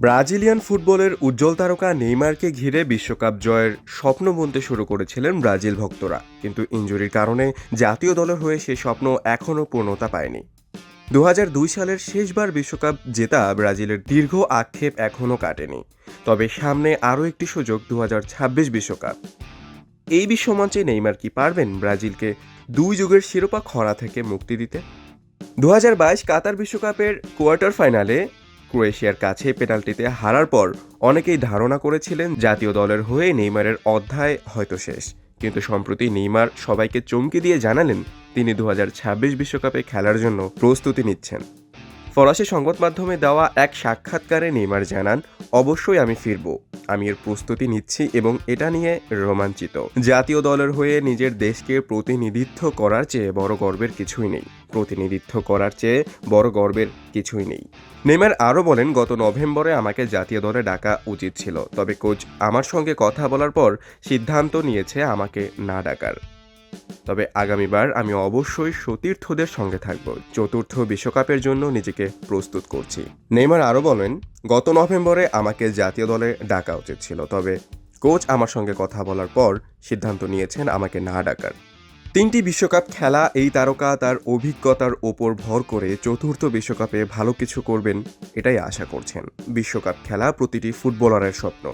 Brazilian ফুটবলের উজ্জ্বল তারকা নেইমারকে ঘিরে বিশ্বকাপ জয়ের স্বপ্ন বুনতে শুরু করেছিলেন ব্রাজিল ভক্তরা, কিন্তু ইনজুরির কারণে জাতীয় দলের হয়ে সে স্বপ্ন এখনও পূর্ণতা পায়নি। ২০০২ সালের শেষবার বিশ্বকাপ জেতা ব্রাজিলের দীর্ঘ আক্ষেপ এখনও কাটেনি। তবে সামনে আরও একটি সুযোগ, ২০২৬ বিশ্বকাপ। এই বিশ্বমঞ্চে নেইমার কি পারবেন ব্রাজিলকে দুই যুগের শিরোপা খরা থেকে মুক্তি দিতে? ২০২২ কাতার বিশ্বকাপের কোয়ার্টার ফাইনালে ক্রোয়েশিয়ার কাছে পেনাল্টিতে হারার পর অনেকেই ধারণা করেছিলেন জাতীয় দলের হয়ে নেইমারের অধ্যায় হয়তো শেষ। কিন্তু সম্প্রতি নেইমার সবাইকে চমকে দিয়ে জানালেন তিনি ২০২৬ বিশ্বকাপে খেলার জন্য প্রস্তুতি নিচ্ছেন। ফরাসি সংবাদ মাধ্যমে দেওয়া এক সাক্ষাৎকারে নেইমার জানান, অবশ্যই আমি ফিরব, আমি এর প্রস্তুতি নিচ্ছি এবং এটা নিয়ে রোমাঞ্চিত। জাতীয় দলের হয়ে নিজের দেশকে প্রতিনিধিত্ব করার চেয়ে বড় গর্বের কিছুই নেই। নেইমার আরও বলেন, গত নভেম্বরে আমাকে জাতীয় দলে ডাকা উচিত ছিল, তবে কোচ আমার সঙ্গে কথা বলার পর সিদ্ধান্ত নিয়েছে আমাকে না ডাকার। তবে আগামীবার আমি অবশ্যই সতীর্থদের সঙ্গে থাকব, চতুর্থ বিশ্বকাপের জন্য নিজেকে প্রস্তুত করছি। নেইমার আরও বলেন, গত নভেম্বরে আমাকে জাতীয় দলে ডাকা উচিত ছিল, তবে কোচ আমার সঙ্গে কথা বলার পর সিদ্ধান্ত নিয়েছেন আমাকে না ডাকার। 3টি বিশ্বকাপ খেলা এই তারকা তার অভিজ্ঞতার ওপর ভর করে চতুর্থ বিশ্বকাপে ভালো কিছু করবেন এটাই আশা করছেন। বিশ্বকাপ খেলা প্রতিটি ফুটবলারের স্বপ্ন।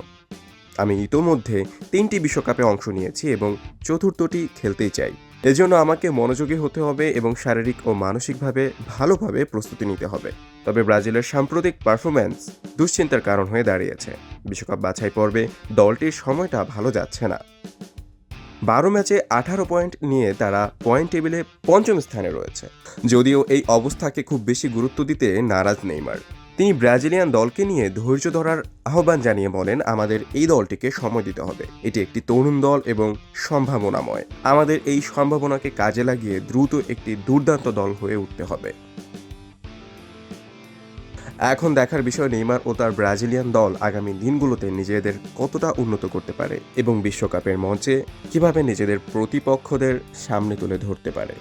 আমি ইতোমধ্যে 3টি বিশ্বকাপে অংশ নিয়েছি এবং চতুর্থটি খেলতেই চাই। এজন্য আমাকে মনোযোগী হতে হবে এবং শারীরিক ও মানসিকভাবে ভালোভাবে প্রস্তুতি নিতে হবে। তবে ব্রাজিলের সাম্প্রতিক পারফরম্যান্স দুশ্চিন্তার কারণ হয়ে দাঁড়িয়েছে। বিশ্বকাপ বাছাই পর্বে দলটির সময়টা ভালো যাচ্ছে না। 12 ম্যাচে 18 পয়েন্ট নিয়ে তারা পয়েন্ট টেবিলে 5ম স্থানে রয়েছে। যদিও এই অবস্থাকে খুব বেশি গুরুত্ব দিতে নারাজ নেইমার। তিনি ব্রাজিলিয়ান দলকে নিয়ে ধৈর্য ধরার আহ্বান জানিয়ে বলেন, আমাদের এই দলটিকে সময় দিতে হবে। এটি একটি তরুণ দল এবং সম্ভাবনাময়। আমাদের এই সম্ভাবনাকে কাজে লাগিয়ে দ্রুত একটি দুর্দান্ত দল হয়ে উঠতে হবে। এখন দেখার বিষয় নেইমার ও তার ব্রাজিলিয়ান দল আগামী দিনগুলোতে নিজেদের কতটা উন্নত করতে পারে এবং বিশ্বকাপের মঞ্চে কিভাবে নিজেদের প্রতিপক্ষদের সামনে তুলে ধরতে পারে।